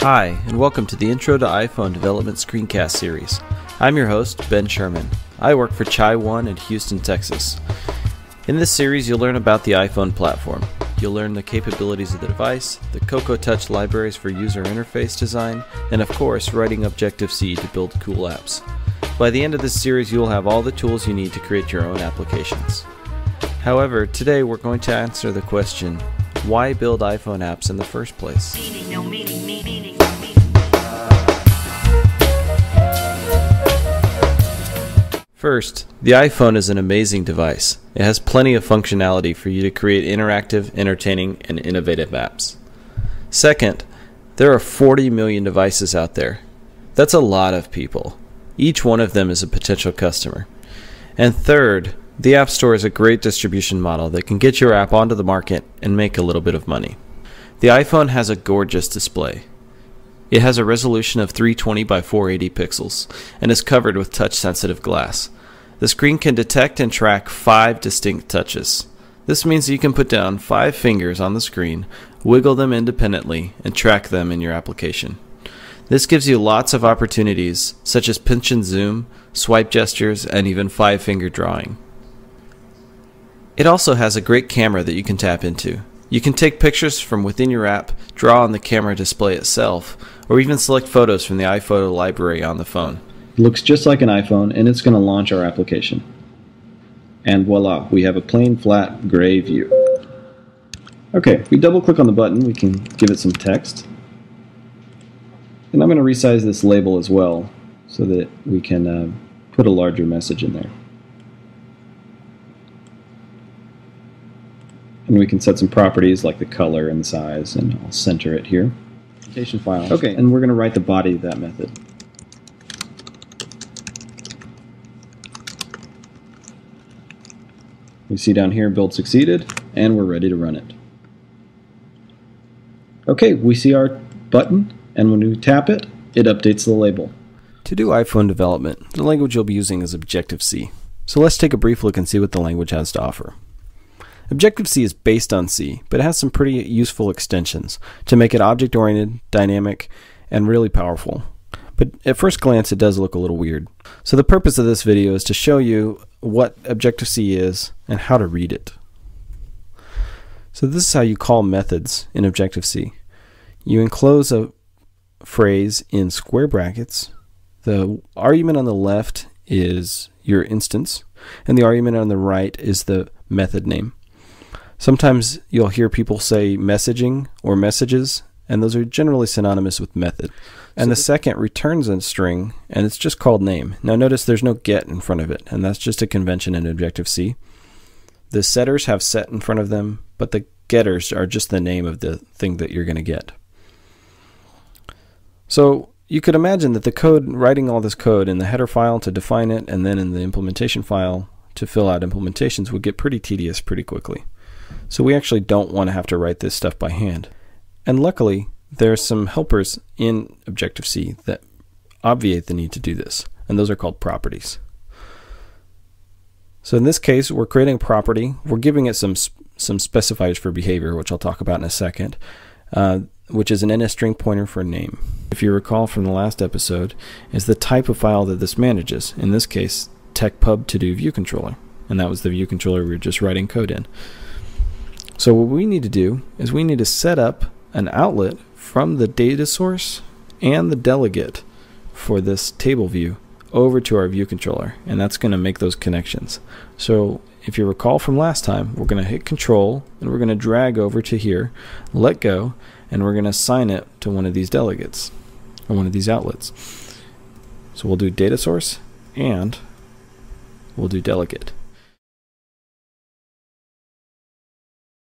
Hi, and welcome to the Intro to iPhone Development Screencast series. I'm your host, Ben Scheirman. I work for Chai One in Houston, Texas. In this series, you'll learn about the iPhone platform. You'll learn the capabilities of the device, the Cocoa Touch libraries for user interface design, and of course, writing Objective-C to build cool apps. By the end of this series, you'll have all the tools you need to create your own applications. However, today we're going to answer the question, why build iPhone apps in the first place? First, the iPhone is an amazing device. It has plenty of functionality for you to create interactive, entertaining, and innovative apps. Second, there are 40 million devices out there. That's a lot of people. Each one of them is a potential customer. And third, the App Store is a great distribution model that can get your app onto the market and make a little bit of money. The iPhone has a gorgeous display. It has a resolution of 320 by 480 pixels and is covered with touch-sensitive glass. The screen can detect and track 5 distinct touches. This means you can put down 5 fingers on the screen, wiggle them independently, and track them in your application. This gives you lots of opportunities such as pinch and zoom, swipe gestures, and even 5-finger drawing. It also has a great camera that you can tap into. You can take pictures from within your app, draw on the camera display itself, or even select photos from the iPhoto library on the phone. It looks just like an iPhone, and it's going to launch our application. And voila, we have a plain, flat, gray view. Okay, if we double-click on the button, we can give it some text. And I'm going to resize this label as well, so that we can put a larger message in there. And we can set some properties like the color and the size, and I'll center it here. Presentation file. Okay, and we're going to write the body of that method. We see down here, build succeeded, and we're ready to run it. Okay, we see our button, and when we tap it, it updates the label. To do iPhone development, the language you'll be using is Objective-C. So let's take a brief look and see what the language has to offer. Objective-C is based on C, but it has some pretty useful extensions to make it object-oriented, dynamic, and really powerful. But at first glance, it does look a little weird. So the purpose of this video is to show you what Objective-C is and how to read it. So this is how you call methods in Objective-C. You enclose a phrase in square brackets. The argument on the left is your instance, and the argument on the right is the method name. Sometimes you'll hear people say messaging or messages, and those are generally synonymous with method. And the second returns a string, and it's just called name. Now notice there's no get in front of it, and that's just a convention in Objective-C. The setters have set in front of them, but the getters are just the name of the thing that you're going to get. So you could imagine that the code, writing all this code in the header file to define it, and then in the implementation file to fill out implementations would get pretty tedious pretty quickly. So we actually don't want to have to write this stuff by hand. And luckily, there are some helpers in Objective-C that obviate the need to do this, and those are called properties. So in this case, we're creating a property. We're giving it some specifiers for behavior, which I'll talk about in a second, which is an NS-string pointer for name. If you recall from the last episode, is the type of file that this manages. In this case, Tekpub to-do view controller, and that was the view controller we were just writing code in. So what we need to do is we need to set up an outlet from the data source and the delegate for this table view over to our view controller, and that's going to make those connections. So if you recall from last time, we're going to hit Control and we're going to drag over to here, let go, and we're going to assign it to one of these delegates or one of these outlets. So we'll do data source and we'll do delegate.